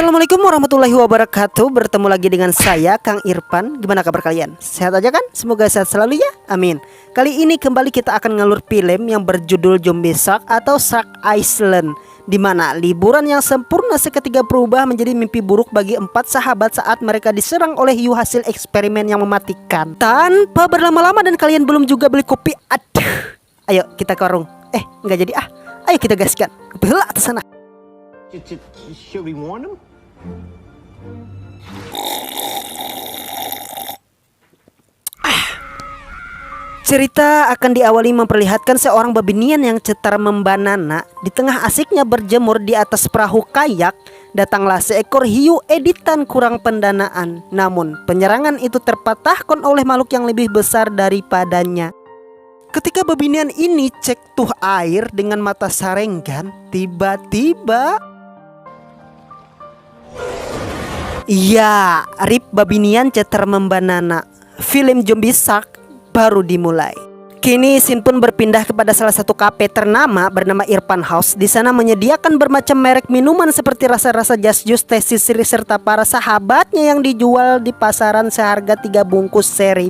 Assalamualaikum warahmatullahi wabarakatuh. Bertemu lagi dengan saya, Kang Irfan. Gimana kabar kalian? Sehat aja kan? Semoga sehat selalu ya, amin. Kali ini kembali kita akan ngalur film yang berjudul Zombie Shark atau Shark Island, di mana liburan yang sempurna seketika berubah menjadi mimpi buruk bagi 4 sahabat saat mereka diserang oleh hiu hasil eksperimen yang mematikan. Tanpa berlama-lama dan kalian belum juga beli kopi, aduh, ayo kita ke warung. Nggak jadi ah. Ayo kita gaskan. Bela atas sana. Should we warn them? Cerita akan diawali memperlihatkan seorang babinian yang cetar membanana. Di tengah asiknya berjemur di atas perahu kayak, datanglah seekor hiu editan kurang pendanaan. Namun penyerangan itu terpatahkan oleh makhluk yang lebih besar daripadanya. Ketika babinian ini cek tuh air dengan mata sarenggan, tiba-tiba iya, rip babinian cetar membanana. Film Zombie Shark baru dimulai. Kini scene pun berpindah kepada salah satu kafe ternama bernama Irfan House. Di sana menyediakan bermacam merek minuman seperti rasa-rasa jas jus, teh sisir serta para sahabatnya yang dijual di pasaran seharga 3 bungkus 1.000.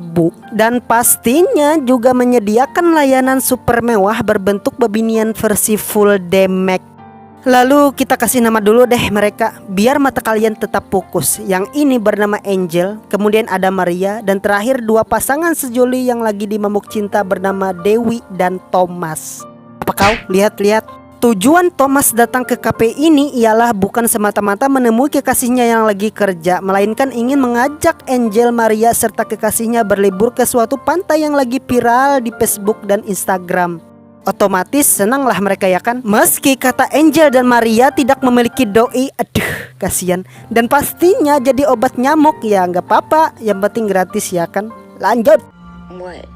Dan pastinya juga menyediakan layanan super mewah berbentuk babinian versi full damage. Lalu kita kasih nama dulu deh mereka, biar mata kalian tetap fokus. Yang ini bernama Angel, kemudian ada Maria, dan terakhir 2 pasangan sejoli yang lagi dimamuk cinta bernama Dewi dan Thomas. Apa kau lihat-lihat? Tujuan Thomas datang ke kafe ini ialah bukan semata-mata menemui kekasihnya yang lagi kerja, melainkan ingin mengajak Angel, Maria serta kekasihnya berlibur ke suatu pantai yang lagi viral di Facebook dan Instagram. Otomatis senanglah mereka ya kan. Meski kata Angel dan Maria tidak memiliki doi, aduh kasihan. Dan pastinya jadi obat nyamuk ya nggak apa-apa, yang penting gratis ya kan. Lanjut. What?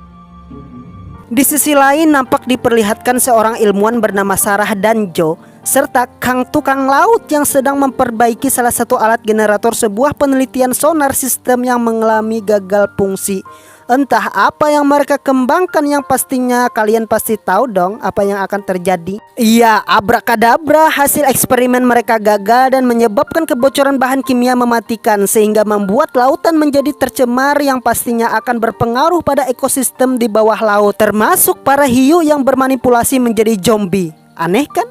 Di sisi lain nampak diperlihatkan seorang ilmuwan bernama Sarah dan Joe serta Kang tukang laut yang sedang memperbaiki salah satu alat generator sebuah penelitian sonar sistem yang mengalami gagal fungsi. Entah apa yang mereka kembangkan, yang pastinya kalian pasti tahu dong apa yang akan terjadi. Iya, abrakadabra, hasil eksperimen mereka gagal dan menyebabkan kebocoran bahan kimia mematikan, sehingga membuat lautan menjadi tercemar yang pastinya akan berpengaruh pada ekosistem di bawah laut, termasuk para hiu yang bermanipulasi menjadi zombie. Aneh kan?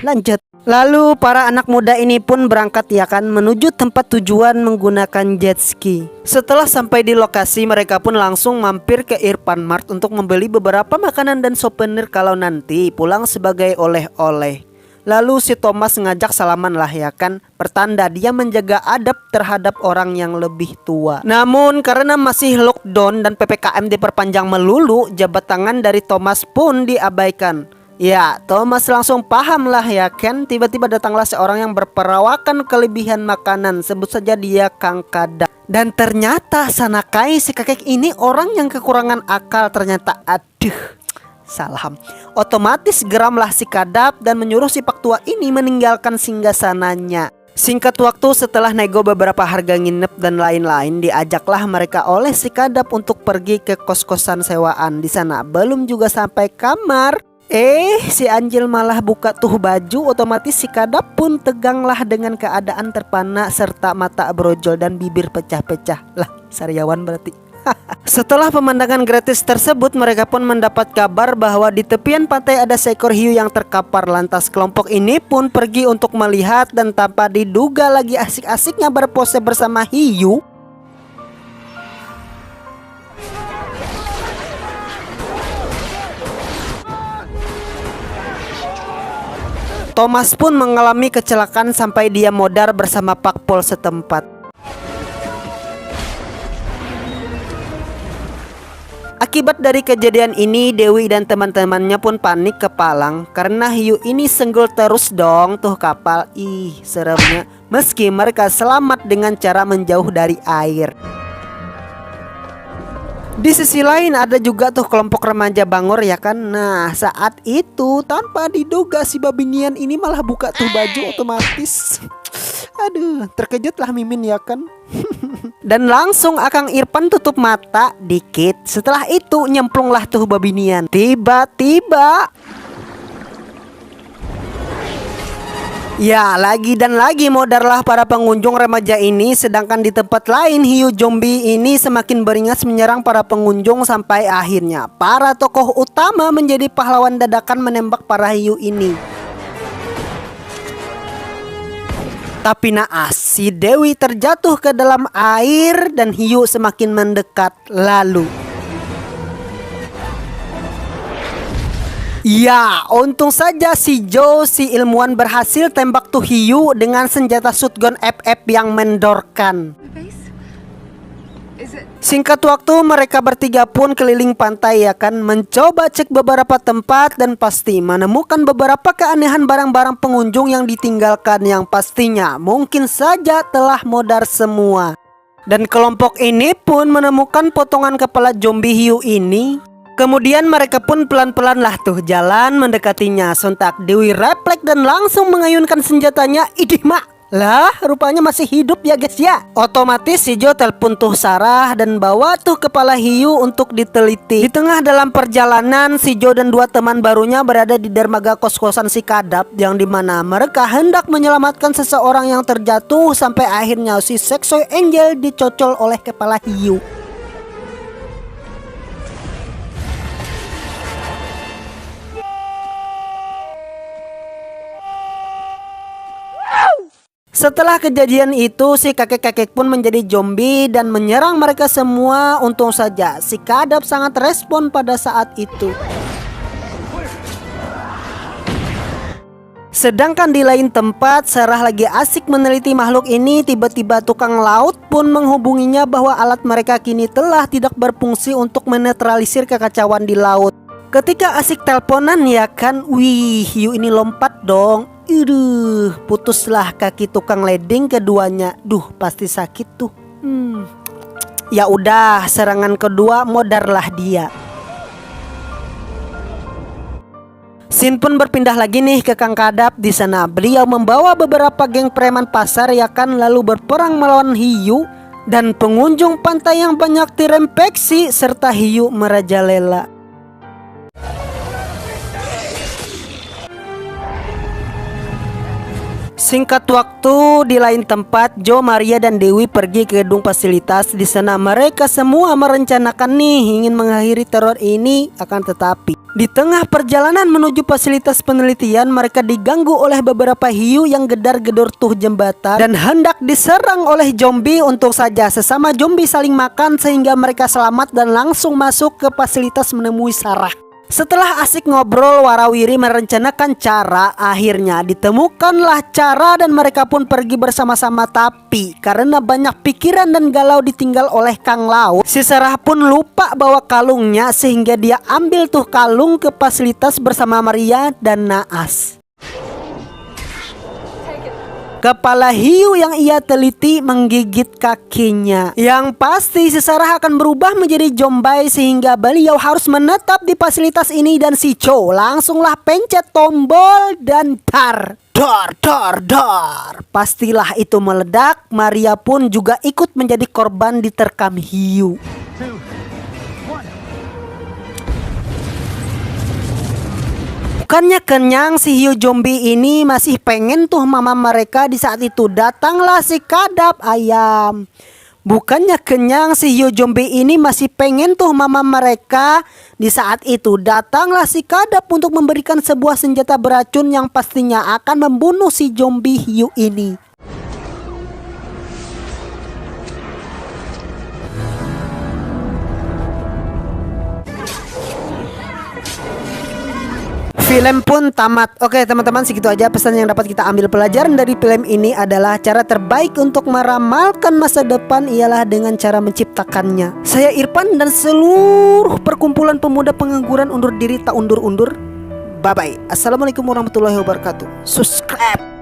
Lanjut. Lalu para anak muda ini pun berangkat ya kan, menuju tempat tujuan menggunakan jet ski. Setelah sampai di lokasi, mereka pun langsung mampir ke Irfan Mart untuk membeli beberapa makanan dan souvenir kalau nanti pulang sebagai oleh-oleh. Lalu si Thomas ngajak salaman lah ya kan, pertanda dia menjaga adab terhadap orang yang lebih tua. Namun karena masih lockdown dan PPKM diperpanjang melulu, jabat tangan dari Thomas pun diabaikan. Ya, Thomas langsung paham lah ya kan. Tiba-tiba datanglah seorang yang berperawakan kelebihan makanan. Sebut saja dia Kang Kada. Dan ternyata Sanakai si kakek ini orang yang kekurangan akal ternyata. Aduh, salah. Otomatis geramlah si Kadap dan menyuruh si Pak Tua ini meninggalkan singgasananya. Singkat waktu setelah nego beberapa harga nginep dan lain-lain, diajaklah mereka oleh si Kadap untuk pergi ke kos-kosan sewaan. Di sana belum juga sampai kamar, si Angel malah buka tuh baju. Otomatis si Kadap pun teganglah dengan keadaan terpana serta mata brojol dan bibir pecah-pecah. Lah, sariawan berarti. Setelah pemandangan gratis tersebut, mereka pun mendapat kabar bahwa di tepian pantai ada seekor hiu yang terkapar. Lantas kelompok ini pun pergi untuk melihat, dan tanpa diduga lagi asik-asiknya berpose bersama hiu, Thomas pun mengalami kecelakaan sampai dia modar bersama Pak Pol setempat. Akibat dari kejadian ini, Dewi dan teman-temannya pun panik kepalang karena hiu ini senggol terus dong tuh kapal. Ih, seremnya. Meski mereka selamat dengan cara menjauh dari air. Di sisi lain ada juga tuh kelompok remaja Bangor ya kan. Nah saat itu tanpa diduga si babinian ini malah buka tuh baju otomatis. Aduh, terkejutlah Mimin ya kan. Dan langsung Akang Irfan tutup mata dikit. Setelah itu nyemplunglah tuh babinian. Tiba-tiba Ya, lagi dan lagi modarlah para pengunjung remaja ini. Sedangkan di tempat lain, hiu zombie ini semakin beringas menyerang para pengunjung sampai akhirnya para tokoh utama menjadi pahlawan dadakan menembak para hiu ini. Tapi naas, si Dewi terjatuh ke dalam air dan hiu semakin mendekat lalu. Ya, untung saja si Joe, si ilmuwan berhasil tembak tuh hiu dengan senjata shotgun FF yang mendorkan. Singkat waktu mereka bertiga pun keliling pantai ya kan, mencoba cek beberapa tempat dan pasti menemukan beberapa keanehan barang-barang pengunjung yang ditinggalkan yang pastinya mungkin saja telah modar semua. Dan kelompok ini pun menemukan potongan kepala zombie hiu ini. Kemudian mereka pun pelan-pelan lah tuh jalan mendekatinya. Sontak Dewi refleks dan langsung mengayunkan senjatanya. Idih mak, lah rupanya masih hidup ya guys ya. Otomatis si Jo telepon tuh Sarah dan bawa tuh kepala hiu untuk diteliti. Di tengah dalam perjalanan si Jo dan dua teman barunya berada di dermaga kos-kosan si Kadap, yang dimana mereka hendak menyelamatkan seseorang yang terjatuh sampai akhirnya si Sexoy Angel dicocol oleh kepala hiu. Setelah kejadian itu, si kakek-kakek pun menjadi zombie dan menyerang mereka semua. Untung saja si Kadap sangat respon pada saat itu. Sedangkan di lain tempat, Sarah lagi asik meneliti makhluk ini. Tiba-tiba tukang laut pun menghubunginya bahwa alat mereka kini telah tidak berfungsi untuk menetralisir kekacauan di laut. Ketika asik teleponan ya kan, wih hiu ini lompat dong. Putuslah kaki tukang leding keduanya. Duh, pasti sakit tuh. Ya udah, serangan kedua modarlah dia. Scene pun berpindah lagi nih ke Kang Kadap. Di sana beliau membawa beberapa geng preman pasar ya kan, lalu berperang melawan hiu dan pengunjung pantai yang banyak dirempeksi serta hiu merajalela. Singkat waktu di lain tempat, Joe, Maria dan Dewi pergi ke gedung fasilitas. Di sana mereka semua merencanakan nih ingin mengakhiri teror ini, akan tetapi di tengah perjalanan menuju fasilitas penelitian mereka diganggu oleh beberapa hiu yang gedar-gedor tuh jembatan dan hendak diserang oleh zombie. Untung saja sesama zombie saling makan sehingga mereka selamat dan langsung masuk ke fasilitas menemui Sarah. Setelah asik ngobrol, warawiri merencanakan cara. Akhirnya ditemukanlah cara dan mereka pun pergi bersama-sama. Tapi karena banyak pikiran dan galau ditinggal oleh Kang Laut, si Sarah pun lupa bawa kalungnya sehingga dia ambil tuh kalung ke fasilitas bersama Maria dan Naas. Kepala hiu yang ia teliti menggigit kakinya. Yang pasti si Sarah akan berubah menjadi zombie sehingga beliau harus menetap di fasilitas ini. Dan si Cho langsunglah pencet tombol dan dar. Pastilah itu meledak. Maria pun juga ikut menjadi korban diterkam hiu. Bukannya kenyang, si hiu zombie ini masih pengen tuh mama mereka. Di saat itu datanglah si Kadap ayam. Bukannya kenyang, si hiu zombie ini masih pengen tuh mama mereka. Di saat itu datanglah si Kadap untuk memberikan sebuah senjata beracun yang pastinya akan membunuh si zombie hiu ini. Film pun tamat. Oke teman-teman, segitu aja pesan yang dapat kita ambil pelajaran dari film ini adalah cara terbaik untuk meramalkan masa depan ialah dengan cara menciptakannya. Saya Irfan dan seluruh perkumpulan pemuda pengangguran undur diri tak undur-undur. Bye bye. Assalamualaikum warahmatullahi wabarakatuh. Subscribe.